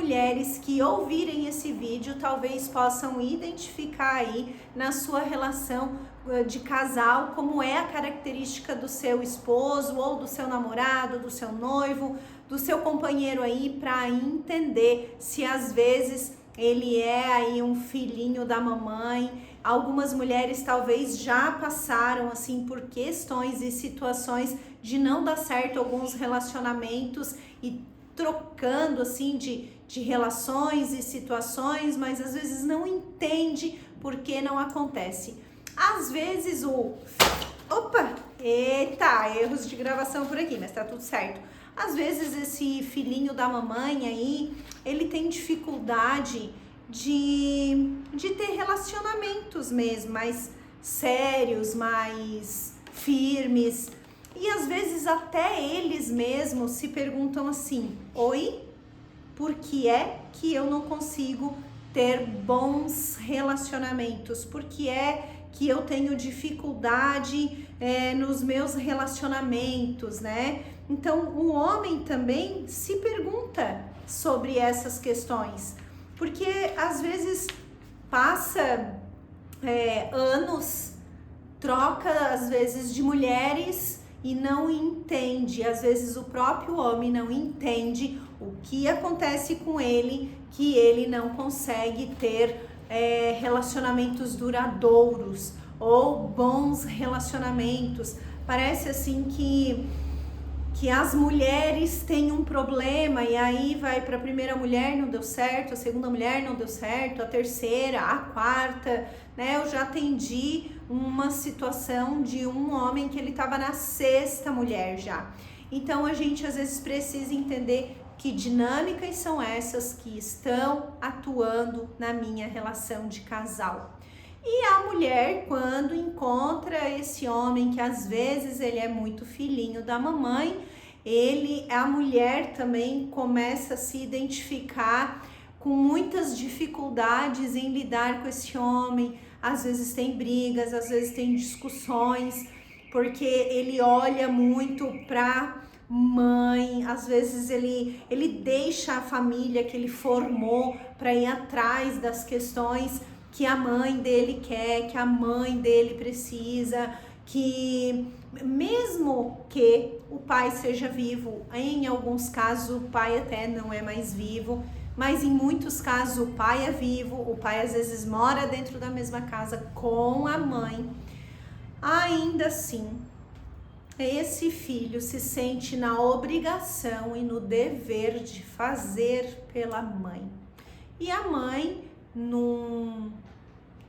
mulheres que ouvirem esse vídeo talvez possam identificar aí na sua relação de casal como é a característica do seu esposo ou do seu namorado, do seu noivo, do seu companheiro aí, para entender se às vezes ele é aí um filhinho da mamãe. Algumas mulheres talvez já passaram assim por questões e situações de não dar certo alguns relacionamentos e trocando assim de relações e situações, mas às vezes não entende por que não acontece. Às vezes erros de gravação por aqui, mas tá tudo certo. Às vezes esse filhinho da mamãe aí, ele tem dificuldade de ter relacionamentos mesmo, mais sérios, mais firmes. E às vezes até eles mesmos se perguntam assim: oi, por que é que eu não consigo ter bons relacionamentos? Por que é que eu tenho dificuldade nos meus relacionamentos, né? Então o homem também se pergunta sobre essas questões, porque às vezes passa anos, troca às vezes de mulheres e não entende, às vezes o próprio homem não entende o que acontece com ele, que ele não consegue ter relacionamentos duradouros ou bons relacionamentos. Parece assim que as mulheres têm um problema e aí vai para a primeira mulher, não deu certo, a segunda mulher não deu certo, a terceira, a quarta, né? Eu já atendi uma situação de um homem que ele estava na sexta mulher já. Então a gente às vezes precisa entender que dinâmicas são essas que estão atuando na minha relação de casal. E a mulher, quando encontra esse homem que às vezes ele é muito filhinho da mamãe, a mulher também começa a se identificar com muitas dificuldades em lidar com esse homem. Às vezes tem brigas, às vezes tem discussões, porque ele olha muito para mãe, às vezes ele deixa a família que ele formou para ir atrás das questões que a mãe dele quer, que a mãe dele precisa, que mesmo que o pai seja vivo, em alguns casos o pai até não é mais vivo, mas em muitos casos o pai é vivo, o pai às vezes mora dentro da mesma casa com a mãe. Ainda assim, esse filho se sente na obrigação e no dever de fazer pela mãe. E a mãe, num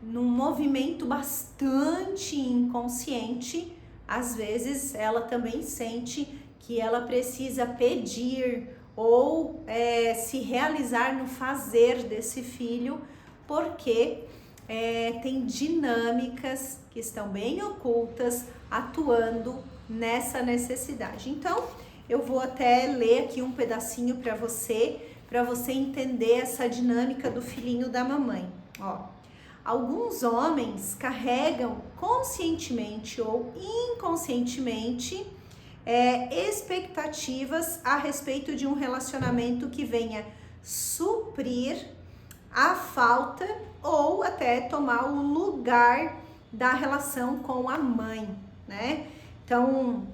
movimento bastante inconsciente, às vezes ela também sente que ela precisa pedir ou se realizar no fazer desse filho, porque tem dinâmicas que estão bem ocultas atuando nessa necessidade. Então, eu vou até ler aqui um pedacinho para você entender essa dinâmica do filhinho da mamãe. Ó, alguns homens carregam conscientemente ou inconscientemente expectativas a respeito de um relacionamento que venha suprir a falta ou até tomar o lugar da relação com a mãe, né? Então,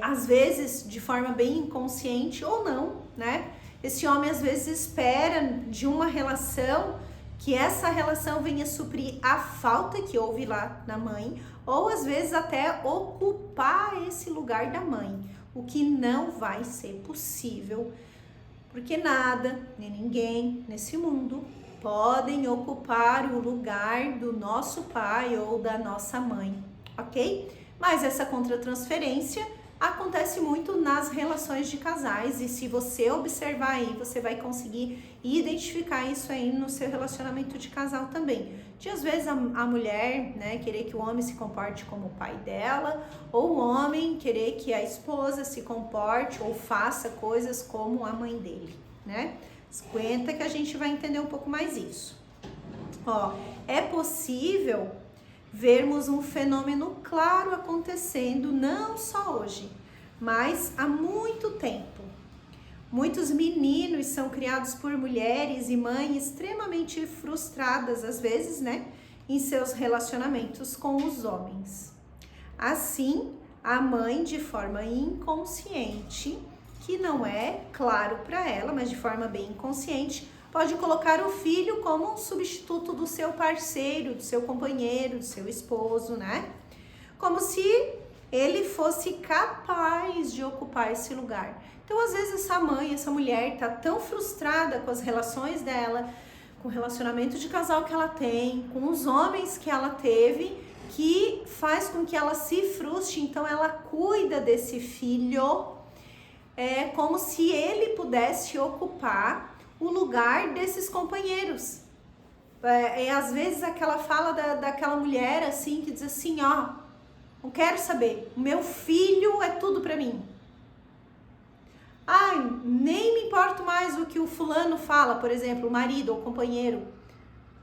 às vezes, de forma bem inconsciente ou não, né? Esse homem às vezes espera de uma relação que essa relação venha suprir a falta que houve lá na mãe, ou às vezes até ocupar esse lugar da mãe, o que não vai ser possível, porque nada nem ninguém nesse mundo podem ocupar o lugar do nosso pai ou da nossa mãe, ok? Mas essa contratransferência acontece muito nas relações de casais e se você observar aí, você vai conseguir identificar isso aí no seu relacionamento de casal também. De às vezes a mulher, né, querer que o homem se comporte como o pai dela, ou o homem querer que a esposa se comporte ou faça coisas como a mãe dele, né? Aguenta que a gente vai entender um pouco mais isso. Ó, é possível vermos um fenômeno claro acontecendo não só hoje, mas há muito tempo. Muitos meninos são criados por mulheres e mães extremamente frustradas, às vezes, né, em seus relacionamentos com os homens. Assim, a mãe, de forma inconsciente, que não é claro para ela, mas de forma bem inconsciente, pode colocar o filho como um substituto do seu parceiro, do seu companheiro, do seu esposo, né? Como se ele fosse capaz de ocupar esse lugar. Então, às vezes, essa mãe, essa mulher tá tão frustrada com as relações dela, com o relacionamento de casal que ela tem, com os homens que ela teve, que faz com que ela se frustre. Então, ela cuida desse filho como se ele pudesse ocupar o lugar desses companheiros. Às vezes, aquela fala daquela mulher, assim, que diz assim, ó, não quero saber, o meu filho é tudo pra mim. Ai, nem me importo mais o que o fulano fala, por exemplo, o marido ou o companheiro.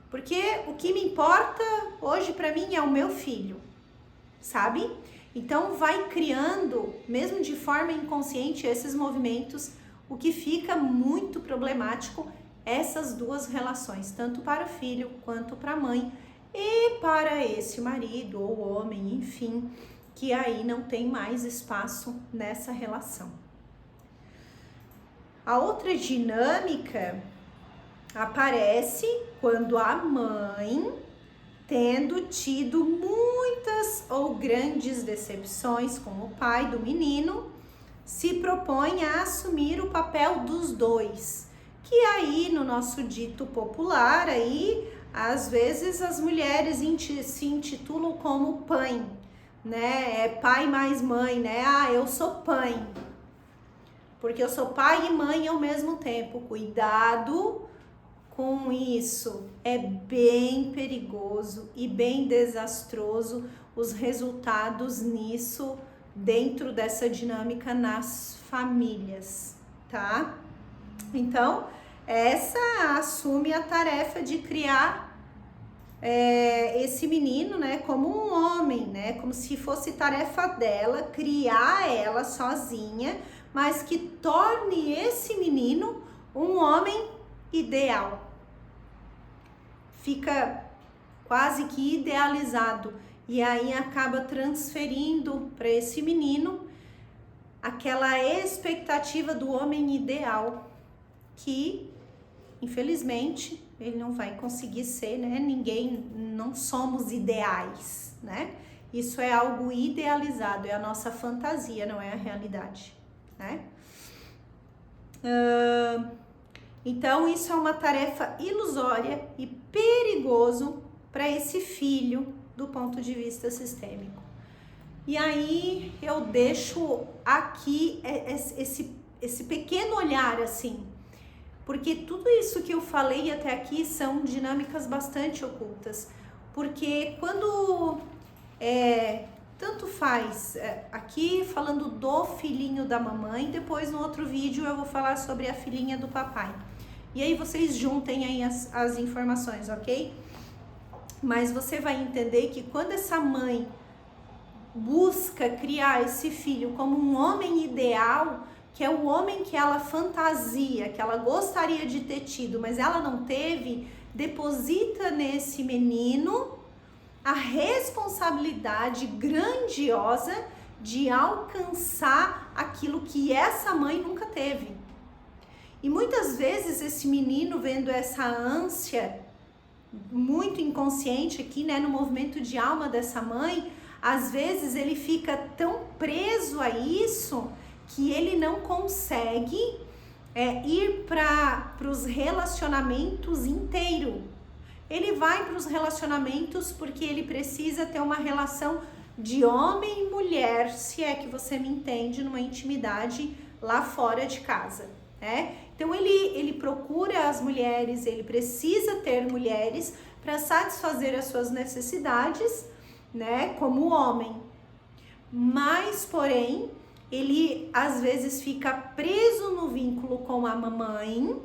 Porque o que me importa hoje pra mim é o meu filho, sabe? Então vai criando, mesmo de forma inconsciente, esses movimentos, o que fica muito problemático, essas duas relações, tanto para o filho quanto para a mãe e para esse marido ou homem, enfim, que aí não tem mais espaço nessa relação. A outra dinâmica aparece quando a mãe, tendo tido muitas ou grandes decepções com o pai do menino, se propõe a assumir o papel dos dois, que aí no nosso dito popular, aí às vezes as mulheres se intitulam como pai, né? É pai mais mãe, né? Ah, eu sou pai, porque eu sou pai e mãe ao mesmo tempo. Cuidado com isso, é bem perigoso e bem desastroso os resultados nisso dentro dessa dinâmica nas famílias, tá? Então, essa assume a tarefa de criar esse menino, né, como um homem, né, como se fosse tarefa dela criar ela sozinha, mas que torne esse menino um homem ideal. Fica quase que idealizado e aí acaba transferindo para esse menino aquela expectativa do homem ideal, que infelizmente ele não vai conseguir ser, né? Não somos ideais, né? Isso é algo idealizado, é a nossa fantasia, não é a realidade, né? Então isso é uma tarefa ilusória e perigoso para esse filho do ponto de vista sistêmico. E aí eu deixo aqui esse pequeno olhar assim, porque tudo isso que eu falei até aqui são dinâmicas bastante ocultas, porque quando tanto faz, aqui falando do filhinho da mamãe, depois no outro vídeo eu vou falar sobre a filhinha do papai, e aí vocês juntem aí as informações, ok? Mas você vai entender que quando essa mãe busca criar esse filho como um homem ideal, que é o homem que ela fantasia, que ela gostaria de ter tido, mas ela não teve, deposita nesse menino a responsabilidade grandiosa de alcançar aquilo que essa mãe nunca teve. E muitas vezes esse menino, vendo essa ânsia muito inconsciente aqui, né, no movimento de alma dessa mãe, às vezes ele fica tão preso a isso que ele não consegue ir para os relacionamentos inteiro. Ele vai para os relacionamentos porque ele precisa ter uma relação de homem e mulher, se é que você me entende, numa intimidade lá fora de casa, né? Então ele procura as mulheres, ele precisa ter mulheres para satisfazer as suas necessidades, né, como homem. Mas, porém, ele às vezes fica preso no vínculo com a mamãe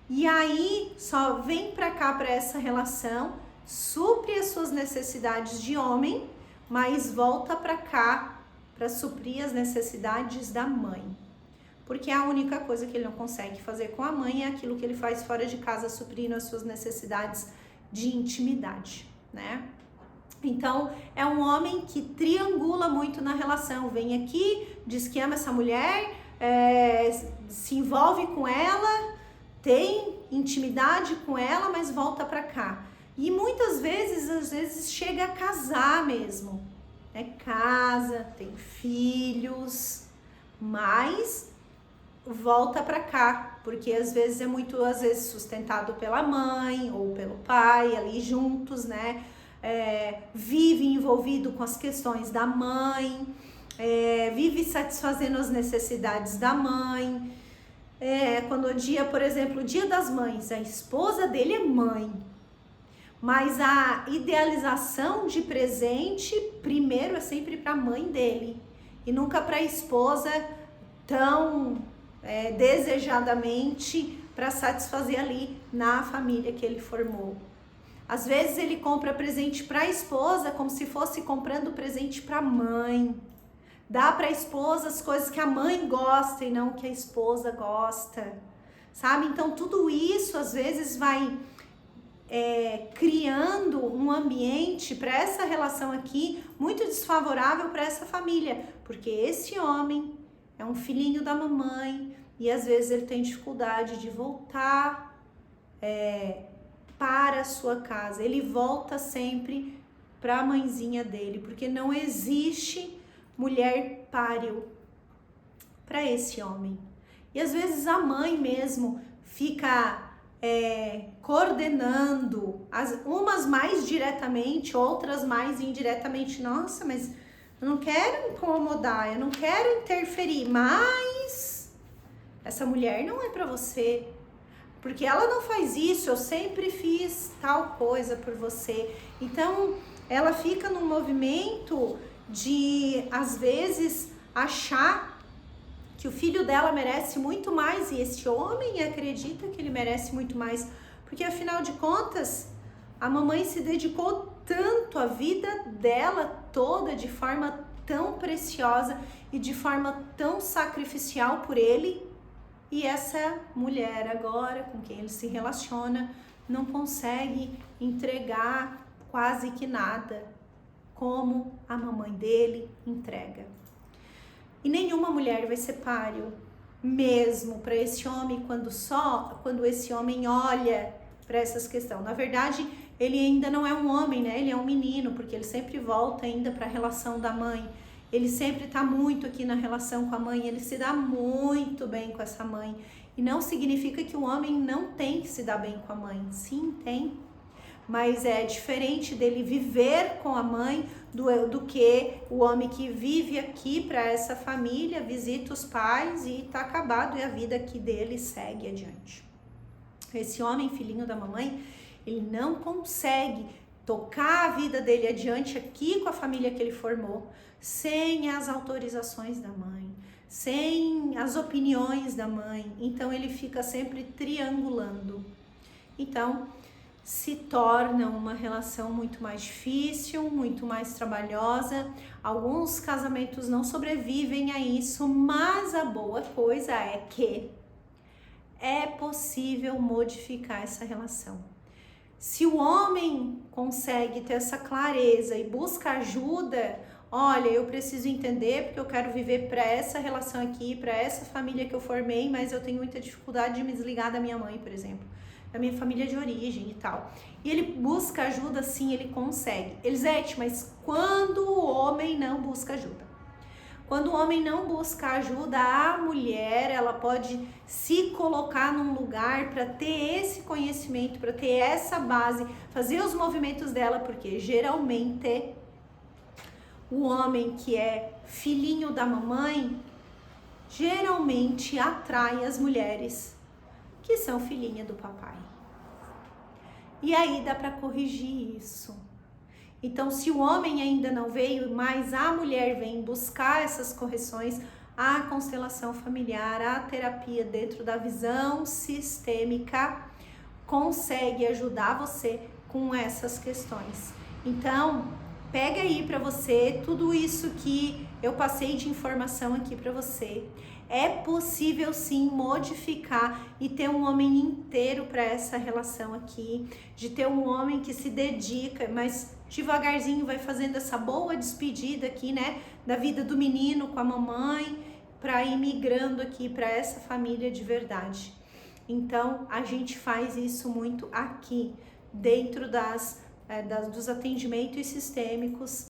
e aí só vem para cá, para essa relação, supre as suas necessidades de homem, mas volta para cá para suprir as necessidades da mãe. porque a única coisa que ele não consegue fazer com a mãe é aquilo que ele faz fora de casa, suprindo as suas necessidades de intimidade, né? Então, é um homem que triangula muito na relação, vem aqui, diz que ama essa mulher, se envolve com ela, tem intimidade com ela, mas volta pra cá. E muitas vezes, às vezes, chega a casar mesmo, né? Casa, tem filhos, mas volta pra cá, porque às vezes é muito, sustentado pela mãe ou pelo pai, ali juntos, né? Vive envolvido com as questões da mãe, vive satisfazendo as necessidades da mãe. Quando o dia, por exemplo, o Dia das Mães, a esposa dele é mãe, mas a idealização de presente primeiro é sempre para a mãe dele e nunca para a esposa tão desejadamente para satisfazer ali na família que ele formou. Às vezes ele compra presente para a esposa como se fosse comprando presente para a mãe. Dá para a esposa as coisas que a mãe gosta e não o que a esposa gosta, sabe? Então tudo isso às vezes vai criando um ambiente para essa relação aqui muito desfavorável para essa família, porque esse homem é um filhinho da mamãe e às vezes ele tem dificuldade de voltar para a sua casa. Ele volta sempre para a mãezinha dele, porque não existe mulher páreo para esse homem. E às vezes a mãe mesmo fica coordenando, umas mais diretamente, outras mais indiretamente. Nossa, mas eu não quero incomodar, eu não quero interferir, mas essa mulher não é para você, porque ela não faz isso, eu sempre fiz tal coisa por você. Então ela fica num movimento de, às vezes, achar que o filho dela merece muito mais, e esse homem acredita que ele merece muito mais, porque afinal de contas a mamãe se dedicou tanto, a vida dela toda de forma tão preciosa e de forma tão sacrificial por ele, e essa mulher agora com quem ele se relaciona não consegue entregar quase que nada como a mamãe dele entrega. E nenhuma mulher vai ser páreo mesmo para esse homem quando esse homem olha para essas questões. Na verdade, ele ainda não é um homem, né? Ele é um menino, porque ele sempre volta ainda para a relação da mãe. Ele sempre está muito aqui na relação com a mãe, ele se dá muito bem com essa mãe. E não significa que o homem não tem que se dar bem com a mãe. Sim, tem. Mas é diferente dele viver com a mãe do que o homem que vive aqui para essa família, visita os pais e tá acabado, e a vida aqui dele segue adiante. Esse homem, filhinho da mamãe, ele não consegue tocar a vida dele adiante aqui com a família que ele formou, sem as autorizações da mãe, sem as opiniões da mãe. Então ele fica sempre triangulando. Então se torna uma relação muito mais difícil, muito mais trabalhosa. Alguns casamentos não sobrevivem a isso, mas a boa coisa é que é possível modificar essa relação. Se o homem consegue ter essa clareza e busca ajuda, olha, eu preciso entender porque eu quero viver para essa relação aqui, para essa família que eu formei, mas eu tenho muita dificuldade de me desligar da minha mãe, por exemplo, da minha família de origem e tal. E ele busca ajuda, sim, ele consegue. Elisete, mas quando o homem não busca ajuda? Quando o homem não busca ajuda, a mulher, ela pode se colocar num lugar para ter esse conhecimento, para ter essa base, fazer os movimentos dela, porque geralmente o homem que é filhinho da mamãe, geralmente atrai as mulheres que são filhinha do papai. E aí dá para corrigir isso. Então, se o homem ainda não veio, mas a mulher vem buscar essas correções, a constelação familiar, a terapia dentro da visão sistêmica consegue ajudar você com essas questões. Então, pega aí para você tudo isso que eu passei de informação aqui para você. É possível sim modificar e ter um homem inteiro para essa relação aqui, de ter um homem que se dedica, mas devagarzinho vai fazendo essa boa despedida aqui, né, da vida do menino com a mamãe, para ir migrando aqui para essa família de verdade. Então, a gente faz isso muito aqui, dentro dos atendimentos sistêmicos,